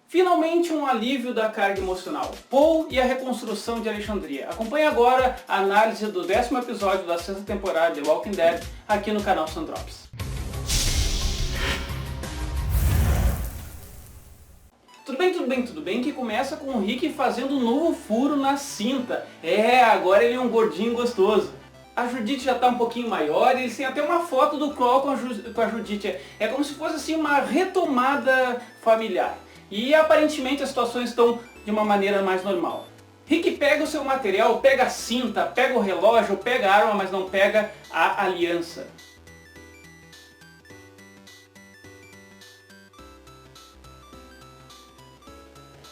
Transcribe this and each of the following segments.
Finalmente um alívio da carga emocional. Paul e a reconstrução de Alexandria. Acompanhe agora a análise do 10º episódio da 6ª temporada de Walking Dead aqui no canal Sandrops. Tudo bem, que começa com o Rick fazendo um novo furo na cinta. Agora ele é um gordinho gostoso. A Judith já está um pouquinho maior e eles têm até uma foto do Kroll com a Judith. É como se fosse assim uma retomada familiar. E aparentemente as situações estão de uma maneira mais normal. Rick pega o seu material, pega a cinta, pega o relógio, pega a arma, mas não pega a aliança.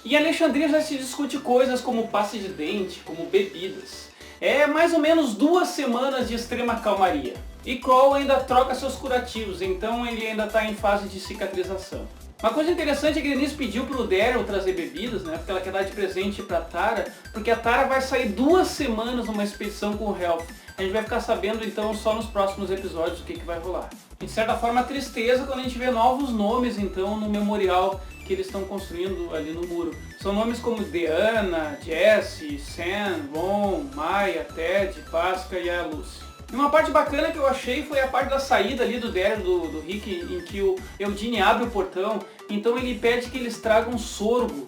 Em Alexandria já se discute coisas como pasta de dente, como bebidas. É mais ou menos 2 semanas de extrema calmaria. E Kroll ainda troca seus curativos, então ele ainda está em fase de cicatrização. Uma coisa interessante é que Denise pediu para o Daryl trazer bebidas, né, porque ela quer dar de presente para Tara, porque a Tara vai sair 2 semanas numa expedição com o Ralph. A gente vai ficar sabendo então só nos próximos episódios o que vai rolar. E de certa forma tristeza quando a gente vê novos nomes então no memorial que eles estão construindo ali no muro. São nomes como Deanna, Jesse, Sam, Ron, Maya, Ted, Pasca e a Lucy. E uma parte bacana que eu achei foi a parte da saída ali do Daryl, do Rick, em que o Eugene abre o portão, então ele pede que eles tragam sorgo.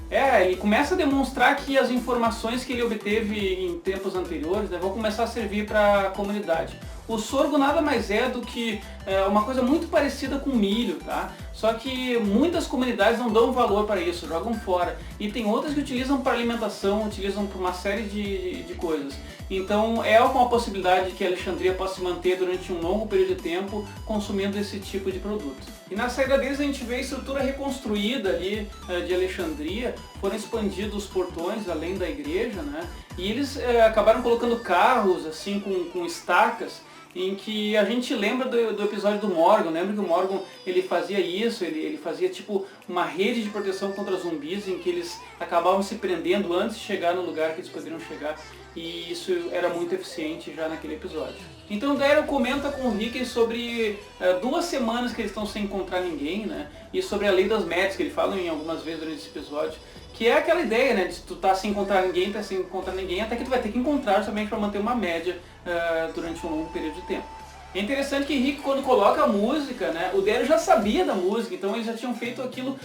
Ele começa a demonstrar que as informações que ele obteve em tempos anteriores, né, vão começar a servir para a comunidade. O sorgo nada mais é do que uma coisa muito parecida com milho, tá? Só que muitas comunidades não dão valor para isso, jogam fora. E tem outras que utilizam para alimentação, utilizam para uma série de coisas. Então é uma possibilidade que a Alexandria possa se manter durante um longo período de tempo consumindo esse tipo de produto. E na saída deles a gente vê a estrutura reconstruída ali de Alexandria, foram expandidos os portões além da igreja, né? E eles acabaram colocando carros assim com estacas, em que a gente lembra do episódio do Morgan. Lembra que o Morgan ele fazia isso, ele fazia tipo uma rede de proteção contra zumbis em que eles acabavam se prendendo antes de chegar no lugar que eles poderiam chegar, e isso era muito eficiente já naquele episódio. Então o Daryl comenta com o Rick sobre 2 semanas que eles estão sem encontrar ninguém, né? E sobre a lei das médias, que ele fala em algumas vezes durante esse episódio, que é aquela ideia, né, de tu tá sem encontrar ninguém, até que tu vai ter que encontrar justamente para manter uma média durante um longo período de tempo. É interessante que Rick, quando coloca a música, né, o Daryl já sabia da música, então eles já tinham feito aquilo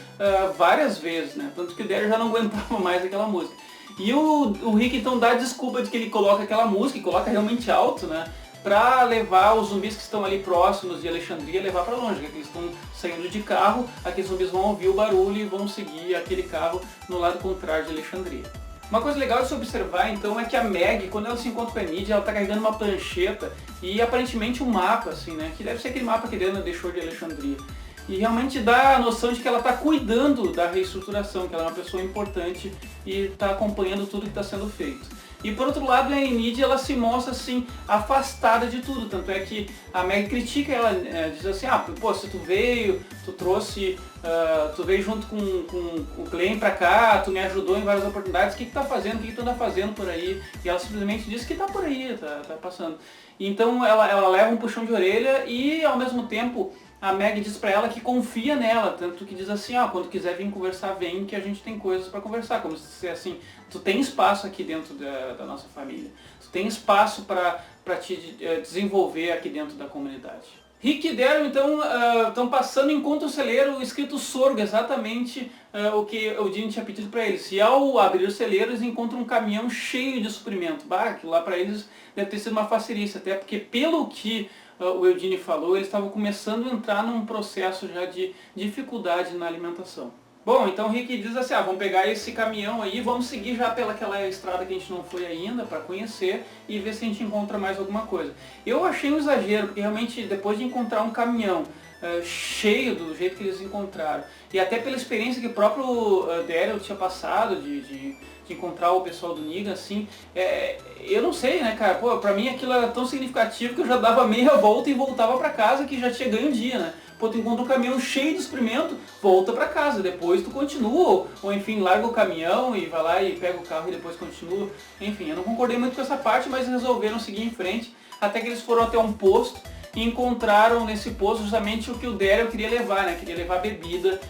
várias vezes, né, tanto que o Daryl já não aguentava mais aquela música. E o Rick então dá a desculpa de que ele coloca aquela música, e coloca realmente alto, né, para levar os zumbis que estão ali próximos de Alexandria, levar para longe, que eles estão saindo de carro, aqueles zumbis vão ouvir o barulho e vão seguir aquele carro no lado contrário de Alexandria. Uma coisa legal de se observar então é que a Meg, quando ela se encontra com a Enid, ela está carregando uma prancheta e aparentemente um mapa, assim, né, que deve ser aquele mapa que Deanna deixou de Alexandria. E realmente dá a noção de que ela está cuidando da reestruturação, que ela é uma pessoa importante e está acompanhando tudo que está sendo feito. E por outro lado, a Enid, ela se mostra assim, afastada de tudo, tanto é que a Meg critica ela, diz assim, pô, se tu veio, tu trouxe, tu veio junto com o Glenn pra cá, tu me ajudou em várias oportunidades, o que tá fazendo, o que tu anda fazendo por aí? E ela simplesmente diz que tá por aí, tá passando. Então ela leva um puxão de orelha e ao mesmo tempo a Meg diz pra ela que confia nela, tanto que diz assim, quando quiser vir conversar, vem, que a gente tem coisas pra conversar, como se dissesse assim, tu tem espaço aqui dentro da nossa família, tu tem espaço pra te desenvolver aqui dentro da comunidade. Rick e Daryl então estão passando enquanto o celeiro escrito sorgo, exatamente o que o Dean tinha pedido para eles. E ao abrir o celeiro eles encontram um caminhão cheio de suprimento. Aquilo lá para eles deve ter sido uma facilícia, até porque pelo que o Eugene falou, eles estavam começando a entrar num processo já de dificuldade na alimentação. Bom, então o Rick diz assim, vamos pegar esse caminhão aí, vamos seguir já pelaquela estrada que a gente não foi ainda para conhecer e ver se a gente encontra mais alguma coisa. Eu achei um exagero, porque realmente depois de encontrar um caminhão cheio do jeito que eles encontraram, e até pela experiência que o próprio Daryl tinha passado de encontrar o pessoal do Negan, assim, eu não sei, né, cara, pô, pra mim aquilo era tão significativo que eu já dava meia volta e voltava pra casa, que já tinha ganho um dia, né. Pô, tu encontra um caminhão cheio de suprimento, volta pra casa, depois tu continua, ou enfim, larga o caminhão e vai lá e pega o carro e depois continua. Enfim, eu não concordei muito com essa parte, mas resolveram seguir em frente, até que eles foram até um posto e encontraram nesse posto justamente o que o Daryl queria levar, né, queria levar bebida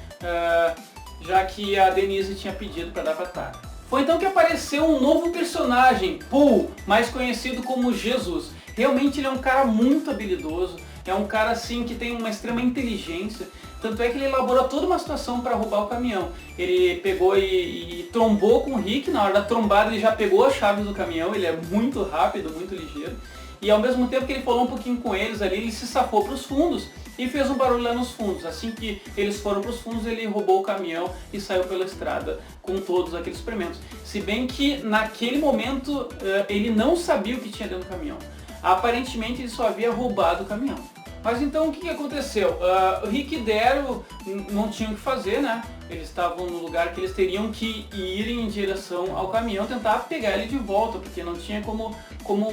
já que a Denise tinha pedido para dar para Tara. Foi então que apareceu um novo personagem, Paul, mais conhecido como Jesus. Realmente ele é um cara muito habilidoso, é um cara assim que tem uma extrema inteligência, tanto é que ele elaborou toda uma situação para roubar o caminhão. Ele pegou e trombou com o Rick, na hora da trombada ele já pegou as chaves do caminhão, ele é muito rápido, muito ligeiro. E ao mesmo tempo que ele falou um pouquinho com eles ali, ele se safou para os fundos e fez um barulho lá nos fundos. Assim que eles foram para os fundos, ele roubou o caminhão e saiu pela estrada com todos aqueles experimentos. Se bem que naquele momento ele não sabia o que tinha dentro do caminhão. Aparentemente ele só havia roubado o caminhão. Mas então o que aconteceu? O Rick e Daryl não tinham o que fazer, né? Eles estavam no lugar que eles teriam que ir em direção ao caminhão, tentar pegar ele de volta, porque não tinha como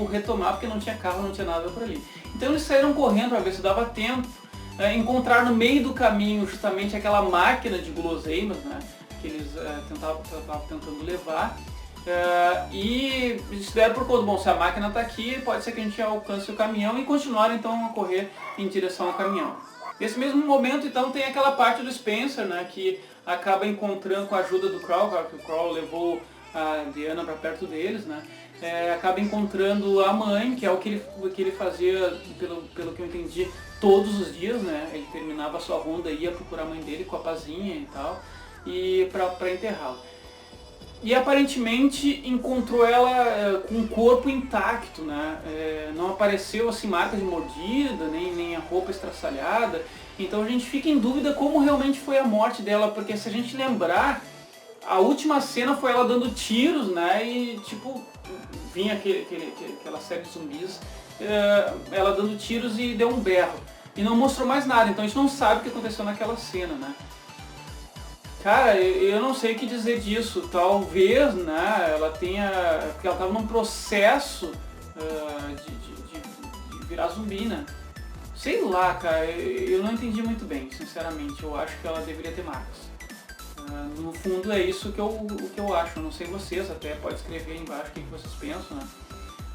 retomar, porque não tinha carro, não tinha nada por ali. Então eles saíram correndo para ver se dava tempo, encontrar no meio do caminho justamente aquela máquina de guloseimas, né? Que eles estavam tentando levar. E se deram por conta, bom, se a máquina está aqui, pode ser que a gente alcance o caminhão, e continuaram então a correr em direção ao caminhão. Nesse mesmo momento então tem aquela parte do Spencer, né, que acaba encontrando com a ajuda do Crow, que o Crow levou a Diana para perto deles, né, acaba encontrando a mãe, que é o que ele fazia, pelo que eu entendi, todos os dias, né, ele terminava a sua ronda e ia procurar a mãe dele com a pazinha e tal, e para enterrá-la. E aparentemente encontrou ela com o corpo intacto, né? Não apareceu assim marca de mordida, nem a roupa estraçalhada. Então a gente fica em dúvida como realmente foi a morte dela, porque se a gente lembrar, a última cena foi ela dando tiros, né? E tipo, vinha aquela série de zumbis, ela dando tiros e deu um berro. E não mostrou mais nada, então a gente não sabe o que aconteceu naquela cena, né? Cara, eu não sei o que dizer disso. Talvez, né, ela tenha... Porque ela estava num processo de virar zumbi, né? Sei lá, cara, eu não entendi muito bem, sinceramente. Eu acho que ela deveria ter marcas. No fundo é isso o que eu acho. Eu não sei vocês, até pode escrever aí embaixo o que vocês pensam, né?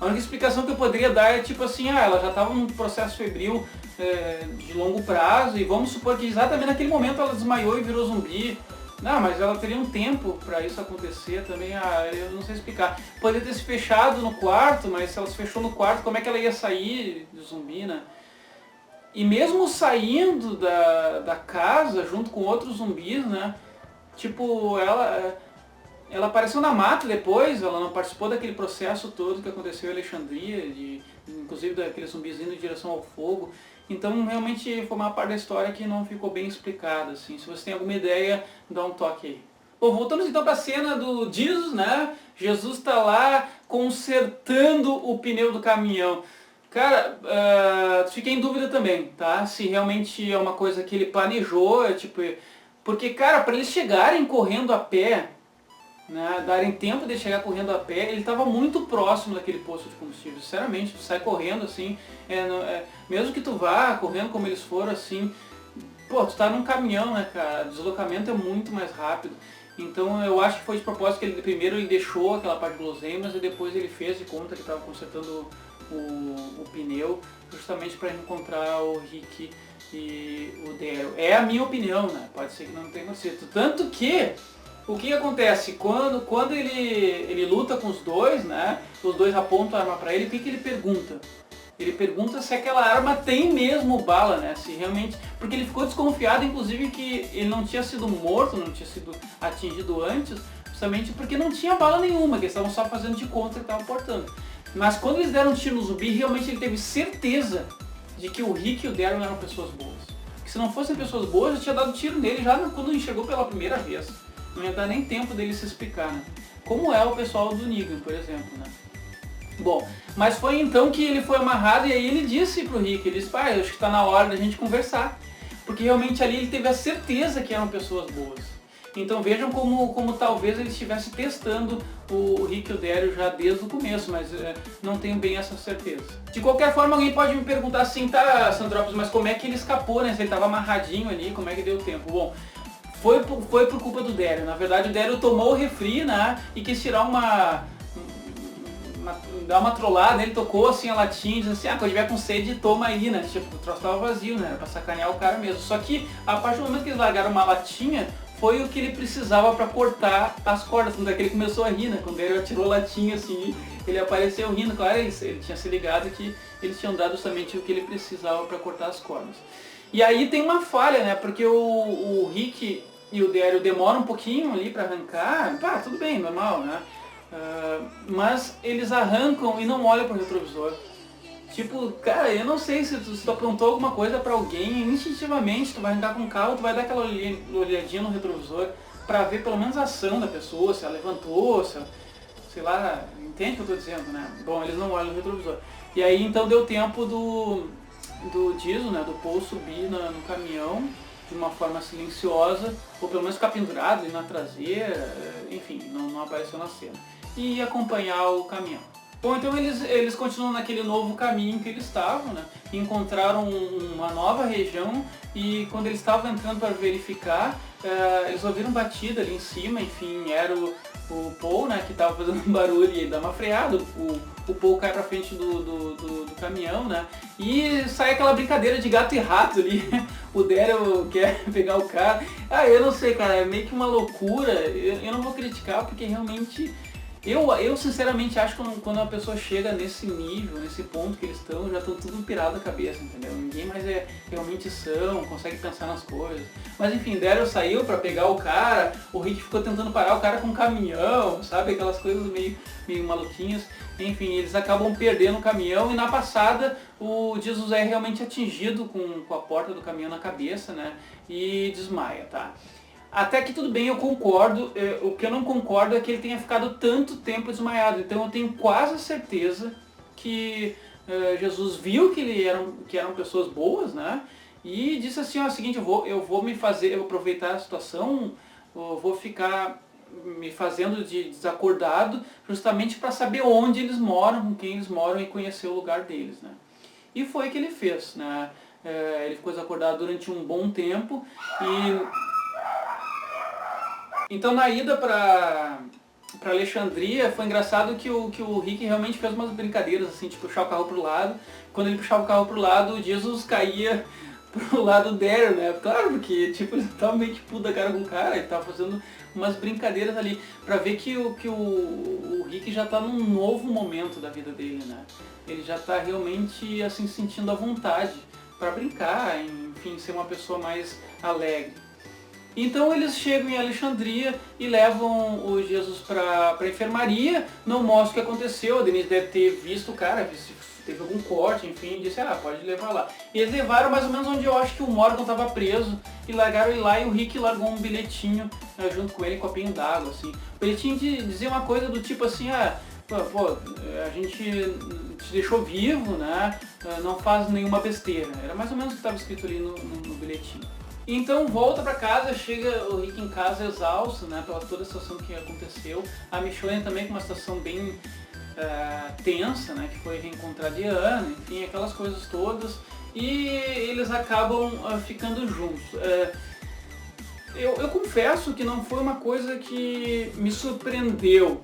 A única explicação que eu poderia dar é tipo assim, ela já estava num processo febril de longo prazo, e vamos supor que exatamente naquele momento ela desmaiou e virou zumbi. Não, mas ela teria um tempo para isso acontecer também, eu não sei explicar. Poderia ter se fechado no quarto, mas se ela se fechou no quarto, como é que ela ia sair de zumbi, né? E mesmo saindo da casa, junto com outros zumbis, né? Tipo, ela apareceu na mata depois, ela não participou daquele processo todo que aconteceu em Alexandria, inclusive daqueles zumbis indo em direção ao fogo. Então realmente foi uma parte da história que não ficou bem explicada, assim. Se você tem alguma ideia, dá um toque aí. Bom, voltamos então para a cena do Jesus, né? Jesus está lá consertando o pneu do caminhão. Cara, fiquei em dúvida também, tá? Se realmente é uma coisa que ele planejou, tipo... Porque, cara, para eles chegarem correndo a pé, né, darem tempo de chegar correndo a pé, ele estava muito próximo daquele posto de combustível. Sinceramente, tu sai correndo assim, mesmo que tu vá correndo como eles foram assim, pô, tu tá num caminhão, né, cara, o deslocamento é muito mais rápido. Então eu acho que foi de propósito que primeiro ele deixou aquela parte de guloseimas e depois ele fez de conta que estava consertando o pneu, justamente para encontrar o Rick e o Daryl. É a minha opinião, né, pode ser que não tenha acontecido. Tanto que o que acontece? Quando ele luta com os dois, né? Os dois apontam a arma pra ele, o que ele pergunta? Ele pergunta se aquela arma tem mesmo bala, né? Se realmente... Porque ele ficou desconfiado, inclusive, que ele não tinha sido morto, não tinha sido atingido antes, justamente porque não tinha bala nenhuma, que eles estavam só fazendo de conta que estavam portando. Mas quando eles deram um tiro no zumbi, realmente ele teve certeza de que o Rick e o Daryl eram pessoas boas. Porque se não fossem pessoas boas, já tinha dado tiro nele já quando ele chegou pela primeira vez. Não ia dar nem tempo dele se explicar, né? Como é o pessoal do Negan, por exemplo, né? Bom, mas foi então que ele foi amarrado e aí ele disse pro Rick, ele disse, pai, acho que está na hora da gente conversar. Porque realmente ali ele teve a certeza que eram pessoas boas. Então vejam como talvez ele estivesse testando o Rick e o Daryl já desde o começo, mas não tenho bem essa certeza. De qualquer forma, alguém pode me perguntar assim, tá, Sandrópolis, mas como é que ele escapou, né? Se ele estava amarradinho ali, como é que deu tempo? Bom, foi por culpa do Daryl. Na verdade, o Daryl tomou o refri, né, e quis tirar dar uma trollada. Ele tocou assim a latinha e disse assim, quando tiver com sede, toma aí, né? Tipo, o troço tava vazio, né? Pra sacanear o cara mesmo. Só que, a partir do momento que eles largaram uma latinha, foi o que ele precisava para cortar as cordas. Tanto é que ele começou a rir, né? Quando ele atirou a latinha assim, ele apareceu rindo. Claro, ele tinha se ligado que eles tinham dado justamente o que ele precisava para cortar as cordas. E aí tem uma falha, né? Porque o Rick e o Daryl demoram um pouquinho ali para arrancar. Pá, tudo bem, normal, né? Mas eles arrancam e não olham pro retrovisor. Tipo, cara, eu não sei se tu aprontou alguma coisa pra alguém, instintivamente tu vai arrancar com o carro, tu vai dar aquela olhadinha no retrovisor pra ver pelo menos a ação da pessoa, se ela levantou, se ela, sei lá, entende o que eu tô dizendo, né? Bom, eles não olham no retrovisor. E aí então deu tempo do Diesel, né, do Paul subir no caminhão de uma forma silenciosa, ou pelo menos ficar pendurado ali na traseira, enfim, não apareceu na cena. E acompanhar o caminhão. Bom, então eles continuam naquele novo caminho que eles estavam, né? Encontraram uma nova região e quando eles estavam entrando para verificar, eles ouviram batida ali em cima, enfim, era o Paul, né, que estava fazendo um barulho e ele dá uma freada, o Paul cai pra frente do caminhão, né, e sai aquela brincadeira de gato e rato ali, o Daryl quer pegar o cara, eu não sei, cara, é meio que uma loucura, eu não vou criticar porque realmente... Eu sinceramente acho que quando uma pessoa chega nesse nível, nesse ponto que eles estão, já estão tudo pirado da cabeça, entendeu? Ninguém mais é realmente são, consegue pensar nas coisas. Mas enfim, Daryl saiu pra pegar o cara, o Rick ficou tentando parar o cara com um caminhão, sabe? Aquelas coisas meio maluquinhas. Enfim, eles acabam perdendo o caminhão e na passada o Jesus é realmente atingido com a porta do caminhão na cabeça, né? E desmaia, tá? Até que tudo bem, eu concordo, o que eu não concordo é que ele tenha ficado tanto tempo desmaiado, então eu tenho quase certeza que Jesus viu que eram pessoas boas, né, e disse assim, ó, é o seguinte, eu vou aproveitar a situação, eu vou ficar me fazendo de desacordado, justamente para saber onde eles moram, com quem eles moram e conhecer o lugar deles, né. E foi o que ele fez, né, ele ficou desacordado durante um bom tempo e... Então na ida para Alexandria foi engraçado que o Rick realmente fez umas brincadeiras assim, tipo puxar o carro pro lado. Quando ele puxava o carro pro lado, o Jesus caía pro lado dele, né? Claro, porque tipo, ele tava meio que puto da cara com o cara, ele tava fazendo umas brincadeiras ali pra ver que o Rick já tá num novo momento da vida dele, né? Ele já tá realmente assim sentindo a vontade pra brincar, enfim, ser uma pessoa mais alegre. Então eles chegam em Alexandria e levam o Jesus para a enfermaria, não mostra o que aconteceu, a Denise deve ter visto o cara, se teve algum corte, enfim, disse, pode levar lá. E eles levaram mais ou menos onde eu acho que o Morgan estava preso, e largaram ele lá e o Rick largou um bilhetinho junto com ele, um copinho d'água, assim. O bilhetinho dizia uma coisa do tipo assim, pô, a gente te deixou vivo, né, não faz nenhuma besteira. Era mais ou menos o que estava escrito ali no bilhetinho. Então volta pra casa, chega o Rick em casa exausto, né, pela toda a situação que aconteceu. A Michonne também com uma situação bem tensa, né, que foi reencontrar a Diana, enfim, aquelas coisas todas. E eles acabam ficando juntos. Eu confesso que não foi uma coisa que me surpreendeu.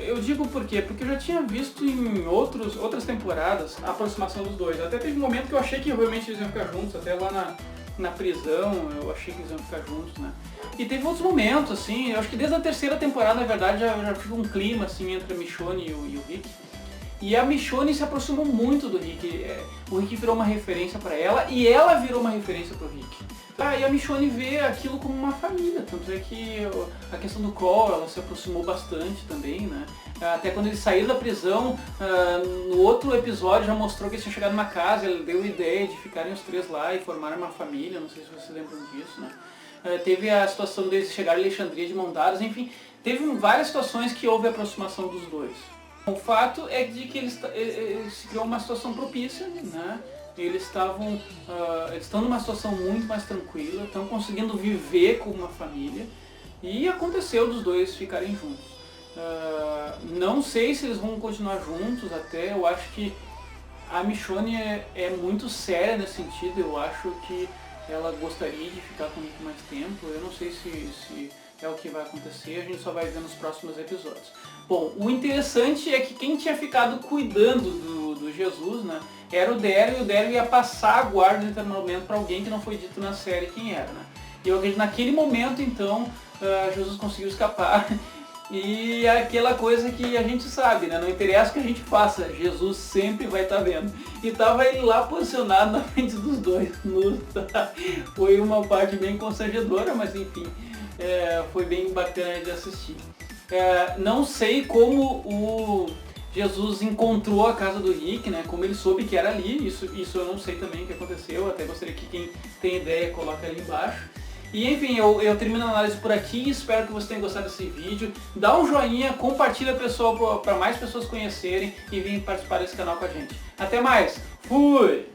Eu digo por quê? Porque eu já tinha visto em outras temporadas a aproximação dos dois. Até teve um momento que eu achei que realmente eles iam ficar juntos, até lá na prisão, eu achei que eles iam ficar juntos, né? E teve outros momentos, assim, eu acho que desde a terceira temporada, na verdade, já fica um clima, assim, entre a Michonne e o Rick. E a Michonne se aproximou muito do Rick, o Rick virou uma referência pra ela e ela virou uma referência pro Rick. E a Michonne vê aquilo como uma família, tanto é que a questão do Cole, ela se aproximou bastante também, né? Até quando eles saíram da prisão, no outro episódio já mostrou que eles tinham chegado numa casa, ela deu a ideia de ficarem os três lá e formarem uma família, não sei se vocês lembram disso, né? Teve a situação deles chegarem em Alexandria de mão dadas, enfim, teve várias situações que houve a aproximação dos dois. O fato é de que eles criou uma situação propícia, né? Eles estão numa situação muito mais tranquila, estão conseguindo viver como uma família e aconteceu dos dois ficarem juntos. Não sei se eles vão continuar juntos até, eu acho que a Michonne é muito séria nesse sentido, eu acho que ela gostaria de ficar comigo mais tempo, eu não sei se é o que vai acontecer, a gente só vai ver nos próximos episódios. Bom, o interessante é que quem tinha ficado cuidando do Jesus, né, era o Daryl, e o Daryl ia passar a guarda em determinado momento para alguém que não foi dito na série quem era, né. E eu acredito que naquele momento, então, Jesus conseguiu escapar. E é aquela coisa que a gente sabe, né? Não interessa o que a gente faça, Jesus sempre vai estar vendo. E tava ele lá posicionado na frente dos dois. Foi uma parte bem constrangedora, mas enfim, foi bem bacana de assistir. Não sei como o Jesus encontrou a casa do Rick, né? Como ele soube que era ali, isso eu não sei também o que aconteceu, até gostaria que quem tem ideia coloque ali embaixo. E enfim, eu termino a análise por aqui, espero que você tenha gostado desse vídeo. Dá um joinha, compartilha pessoal para mais pessoas conhecerem e virem participar desse canal com a gente. Até mais, fui!